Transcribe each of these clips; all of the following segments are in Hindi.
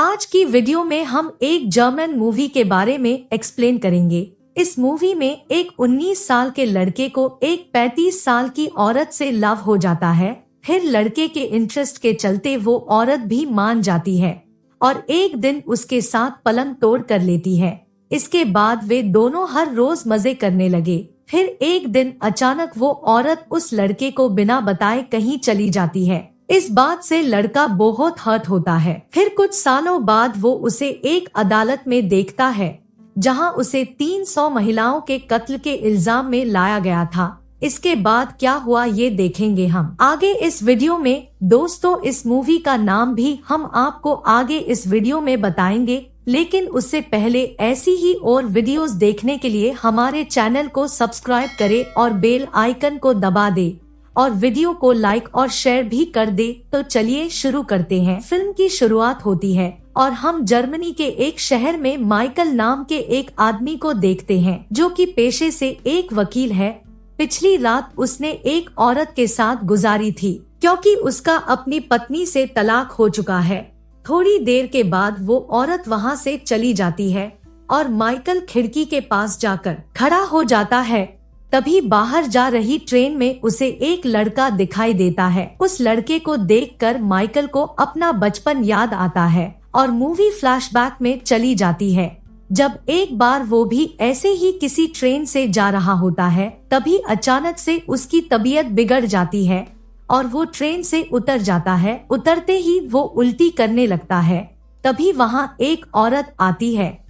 आज की वीडियो में हम एक जर्मन मूवी के बारे में एक्सप्लेन करेंगे। इस मूवी में एक 19 साल के लड़के को एक 35 साल की औरत से लव हो जाता है। फिर लड़के के इंटरेस्ट के चलते वो औरत भी मान जाती है और एक दिन उसके साथ पलंग तोड़ कर लेती है। इसके बाद वे दोनों हर रोज मजे करने लगे। फिर एक दिन अचानक वो औरत उस लड़के को बिना बताए कहीं चली जाती है। इस बात से लड़का बहुत हर्ट होता है। फिर कुछ सालों बाद वो उसे एक अदालत में देखता है जहां उसे 300 महिलाओं के कत्ल के इल्जाम में लाया गया था। इसके बाद क्या हुआ ये देखेंगे हम आगे इस वीडियो में। दोस्तों, इस मूवी का नाम भी हम आपको आगे इस वीडियो में बताएंगे, लेकिन उससे पहले ऐसी ही और वीडियोस देखने के लिए हमारे चैनल को सब्सक्राइब करें और बेल आइकन को दबा दे और वीडियो को लाइक और शेयर भी कर दे। तो चलिए शुरू करते हैं। फिल्म की शुरुआत होती है और हम जर्मनी के एक शहर में माइकल नाम के एक आदमी को देखते हैं जो कि पेशे से एक वकील है। पिछली रात उसने एक औरत के साथ गुजारी थी क्योंकि उसका अपनी पत्नी से तलाक हो चुका है। थोड़ी देर के बाद वो औरत वहाँ से चली जाती है और माइकल खिड़की के पास जाकर खड़ा हो जाता है। तभी बाहर जा रही ट्रेन में उसे एक लड़का दिखाई देता है। उस लड़के को देखकर माइकल को अपना बचपन याद आता है और मूवी फ्लैशबैक में चली जाती है। जब एक बार वो भी ऐसे ही किसी ट्रेन से जा रहा होता है, तभी अचानक से उसकी तबीयत बिगड़ जाती है और वो ट्रेन से उतर जाता है। उतरते ही वो उल्टी करने लगता है। तभी वहाँ एक औरत आती है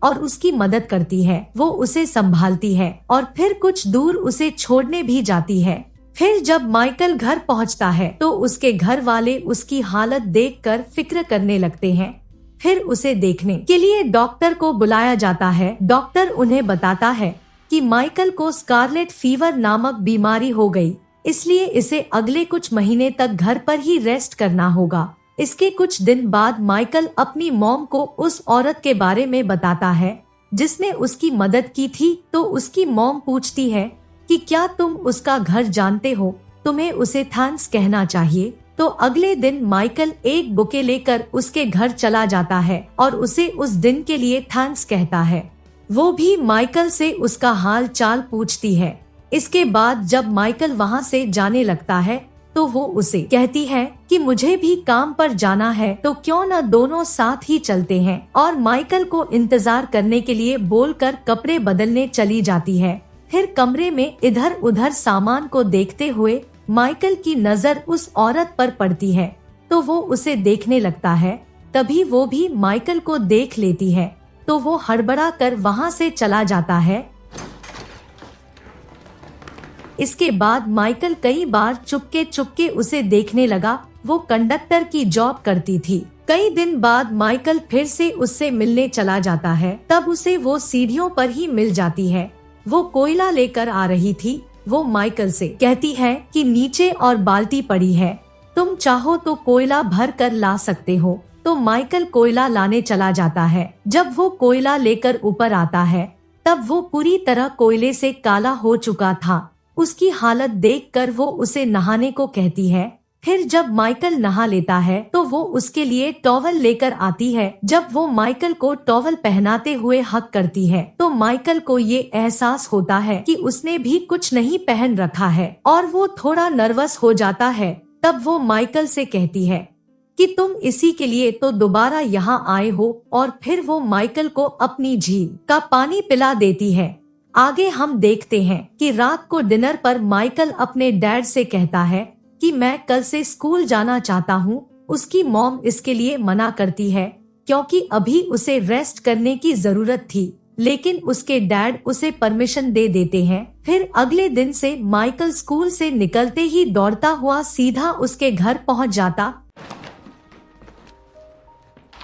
और उसकी मदद करती है। वो उसे संभालती है और फिर कुछ दूर उसे छोड़ने भी जाती है। फिर जब माइकल घर पहुंचता है तो उसके घर वाले उसकी हालत देखकर फिक्र करने लगते हैं। फिर उसे देखने के लिए डॉक्टर को बुलाया जाता है। डॉक्टर उन्हें बताता है कि माइकल को स्कारलेट फीवर नामक बीमारी हो गई, इसलिए इसे अगले कुछ महीने तक घर पर ही रेस्ट करना होगा। इसके कुछ दिन बाद माइकल अपनी मॉम को उस औरत के बारे में बताता है जिसने उसकी मदद की थी। तो उसकी मॉम पूछती है कि क्या तुम उसका घर जानते हो, तुम्हें उसे थैंक्स कहना चाहिए। तो अगले दिन माइकल एक बुके लेकर उसके घर चला जाता है और उसे उस दिन के लिए थैंक्स कहता है। वो भी माइकल से उसका हाल चाल पूछती है। इसके बाद जब माइकल वहाँ से जाने लगता है तो वो उसे कहती है कि मुझे भी काम पर जाना है, तो क्यों न दोनों साथ ही चलते हैं। और माइकल को इंतजार करने के लिए बोलकर कपड़े बदलने चली जाती है। फिर कमरे में इधर उधर सामान को देखते हुए माइकल की नजर उस औरत पर पड़ती है तो वो उसे देखने लगता है। तभी वो भी माइकल को देख लेती है तो वो हड़बड़ा कर वहाँ से चला जाता है। इसके बाद माइकल कई बार चुपके चुपके उसे देखने लगा। वो कंडक्टर की जॉब करती थी। कई दिन बाद माइकल फिर से उससे मिलने चला जाता है। तब उसे वो सीढ़ियों पर ही मिल जाती है। वो कोयला लेकर आ रही थी। वो माइकल से कहती है कि नीचे और बाल्टी पड़ी है, तुम चाहो तो कोयला भर कर ला सकते हो। तो माइकल कोयला लाने चला जाता है। जब वो कोयला लेकर ऊपर आता है तब वो पूरी तरह कोयले से काला हो चुका था। उसकी हालत देखकर वो उसे नहाने को कहती है। फिर जब माइकल नहा लेता है तो वो उसके लिए टॉवल लेकर आती है। जब वो माइकल को टॉवल पहनाते हुए हक करती है तो माइकल को ये एहसास होता है कि उसने भी कुछ नहीं पहन रखा है और वो थोड़ा नर्वस हो जाता है। तब वो माइकल से कहती है कि तुम इसी के लिए तो दोबारा यहाँ आए हो, और फिर वो माइकल को अपनी झील का पानी पिला देती है। आगे हम देखते हैं कि रात को डिनर पर माइकल अपने डैड से कहता है कि मैं कल से स्कूल जाना चाहता हूँ। उसकी मॉम इसके लिए मना करती है क्योंकि अभी उसे रेस्ट करने की जरूरत थी, लेकिन उसके डैड उसे परमिशन दे देते हैं। फिर अगले दिन से माइकल स्कूल से निकलते ही दौड़ता हुआ सीधा उसके घर पहुँच जाता।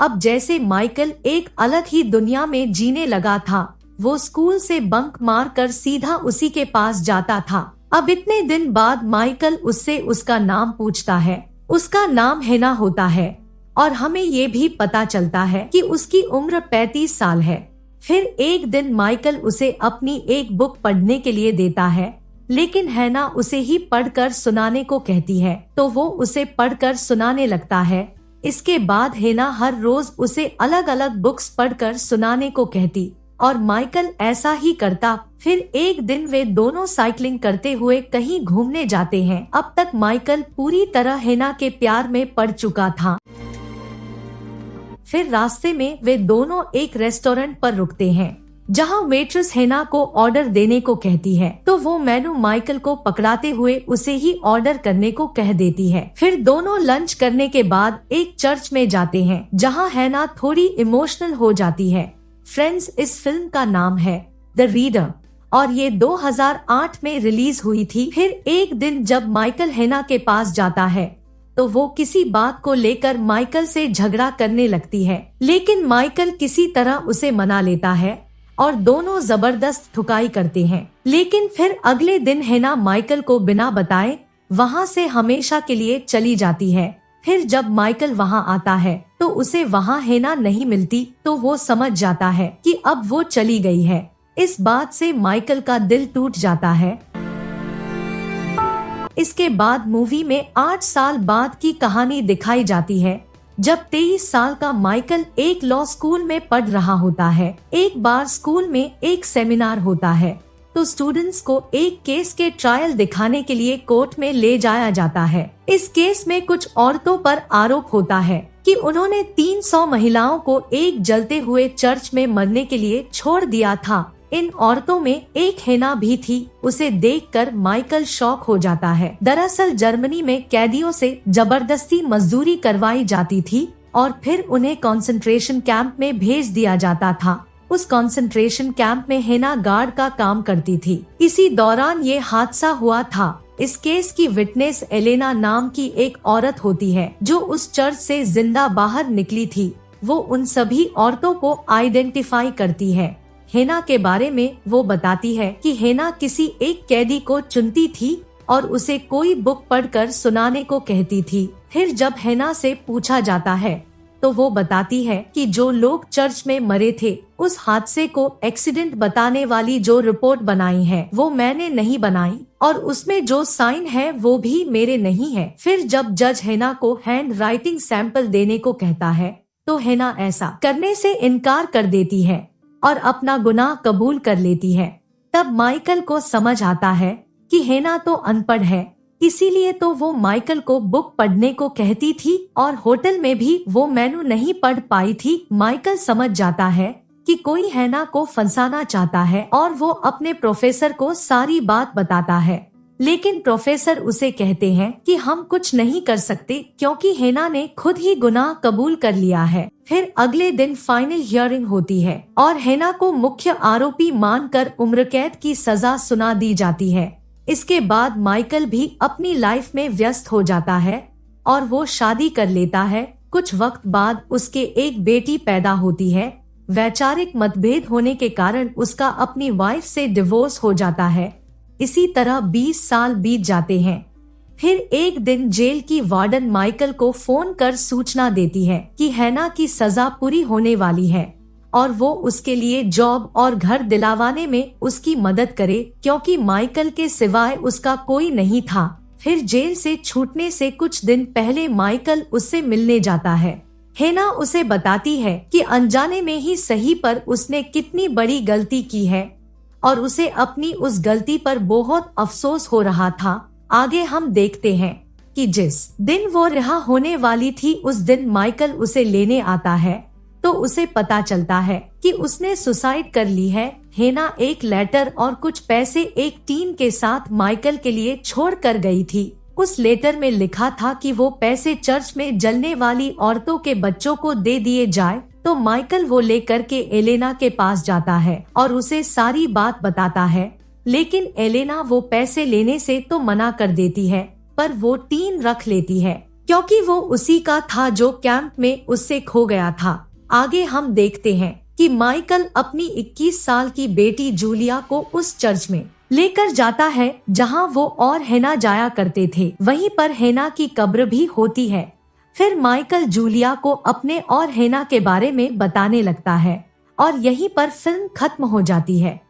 अब जैसे माइकल एक अलग ही दुनिया में जीने लगा था। वो स्कूल से बंक मारकर सीधा उसी के पास जाता था। अब इतने दिन बाद माइकल उससे उसका नाम पूछता है। उसका नाम हेना होता है और हमें ये भी पता चलता है कि उसकी उम्र 35 साल है। फिर एक दिन माइकल उसे अपनी एक बुक पढ़ने के लिए देता है, लेकिन हेना उसे ही पढ़कर सुनाने को कहती है। तो वो उसे पढ़कर सुनाने लगता है इसके बाद हेना हर रोज उसे अलग अलग बुक्स पढ़कर सुनाने को कहती और माइकल ऐसा ही करता। फिर एक दिन वे दोनों साइकिलिंग करते हुए कहीं घूमने जाते हैं। अब तक माइकल पूरी तरह हेना के प्यार में पड़ चुका था। फिर रास्ते में वे दोनों एक रेस्टोरेंट पर रुकते हैं जहां वेट्रेस हेना को ऑर्डर देने को कहती है, तो वो मेनू माइकल को पकड़ाते हुए उसे ही ऑर्डर करने को कह देती है। फिर दोनों लंच करने के बाद एक चर्च में जाते हैं जहां हेना थोड़ी इमोशनल हो जाती है। फ्रेंड्स इस फिल्म का नाम है द रीडर और ये 2008 में रिलीज हुई थी। फिर एक दिन जब माइकल हेना के पास जाता है तो वो किसी बात को लेकर माइकल से झगड़ा करने लगती है, लेकिन माइकल किसी तरह उसे मना लेता है और दोनों जबरदस्त ठुकाई करते हैं। लेकिन फिर अगले दिन हेना माइकल को बिना बताए वहाँ से हमेशा के लिए चली जाती है। फिर जब माइकल वहाँ आता है तो उसे वहाँ हेना नहीं मिलती, तो वो समझ जाता है कि अब वो चली गई है। इस बात से माइकल का दिल टूट जाता है। इसके बाद मूवी में 8 साल बाद की कहानी दिखाई जाती है जब 23 साल का माइकल एक लॉ स्कूल में पढ़ रहा होता है। एक बार स्कूल में एक सेमिनार होता है तो स्टूडेंट्स को एक केस के ट्रायल दिखाने के लिए कोर्ट में ले जाया जाता है। इस केस में कुछ औरतों पर आरोप होता है कि उन्होंने 300 महिलाओं को एक जलते हुए चर्च में मरने के लिए छोड़ दिया था। इन औरतों में एक हेना भी थी। उसे देखकर माइकल शॉक हो जाता है। दरअसल जर्मनी में कैदियों से जबरदस्ती मजदूरी करवाई जाती थी और फिर उन्हें कंसंट्रेशन कैंप में भेज दिया जाता था। उस कंसंट्रेशन कैंप में हेना गार्ड का काम करती थी। इसी दौरान ये हादसा हुआ था। इस केस की विटनेस एलेना नाम की एक औरत होती है जो उस चर्च से जिंदा बाहर निकली थी। वो उन सभी औरतों को आइडेंटिफाई करती है। हेना के बारे में वो बताती है कि हेना किसी एक कैदी को चुनती थी और उसे कोई बुक पढ़कर सुनाने को कहती थी। फिर जब हेना से पूछा जाता है तो वो बताती है कि जो लोग चर्च में मरे थे उस हादसे को एक्सीडेंट बताने वाली जो रिपोर्ट बनाई है वो मैंने नहीं बनाई और उसमें जो साइन है वो भी मेरे नहीं है। फिर जब जज हेना को हैंड राइटिंग सैंपल देने को कहता है तो हेना ऐसा करने से इनकार कर देती है और अपना गुनाह कबूल कर लेती है। तब माइकल को समझ आता है कि हेना तो अनपढ़ है, इसीलिए तो वो माइकल को बुक पढ़ने को कहती थी और होटल में भी वो मेनू नहीं पढ़ पाई थी। माइकल समझ जाता है कि कोई हेना को फंसाना चाहता है और वो अपने प्रोफेसर को सारी बात बताता है, लेकिन प्रोफेसर उसे कहते हैं कि हम कुछ नहीं कर सकते क्योंकि हेना ने खुद ही गुनाह कबूल कर लिया है। फिर अगले दिन फाइनल हियरिंग होती है और हेना को मुख्य आरोपी मानकर उम्र कैद की सजा सुना दी जाती है। इसके बाद माइकल भी अपनी लाइफ में व्यस्त हो जाता है और वो शादी कर लेता है। कुछ वक्त बाद उसके एक बेटी पैदा होती है। वैचारिक मतभेद होने के कारण उसका अपनी वाइफ से डिवोर्स हो जाता है। इसी तरह 20 साल बीत जाते हैं। फिर एक दिन जेल की वार्डन माइकल को फोन कर सूचना देती है कि हेना की सजा पूरी होने वाली है और वो उसके लिए जॉब और घर दिलावाने में उसकी मदद करे क्योंकि माइकल के सिवाय उसका कोई नहीं था। फिर जेल से छूटने से कुछ दिन पहले माइकल उससे मिलने जाता है। हेना उसे बताती है कि अनजाने में ही सही पर उसने कितनी बड़ी गलती की है और उसे अपनी उस गलती पर बहुत अफसोस हो रहा था। आगे हम देखते हैं कि जिस दिन वो रिहा होने वाली थी उस दिन माइकल उसे लेने आता है तो उसे पता चलता है कि उसने सुसाइड कर ली है। हेना एक लेटर और कुछ पैसे एक टीम के साथ माइकल के लिए छोड़ कर गई थी। उस लेटर में लिखा था कि वो पैसे चर्च में जलने वाली औरतों के बच्चों को दे दिए जाए। तो माइकल वो लेकर के एलेना के पास जाता है और उसे सारी बात बताता है, लेकिन एलेना वो पैसे लेने से तो मना कर देती है, पर वो टीन रख लेती है क्योंकि वो उसी का था जो कैंप में उससे खो गया था। आगे हम देखते हैं कि माइकल अपनी 21 साल की बेटी जूलिया को उस चर्च में लेकर जाता है जहां वो और हेना जाया करते थे। वहीं पर हेना की कब्र भी होती है। फिर माइकल जूलिया को अपने और हेना के बारे में बताने लगता है और यहीं पर फिल्म खत्म हो जाती है।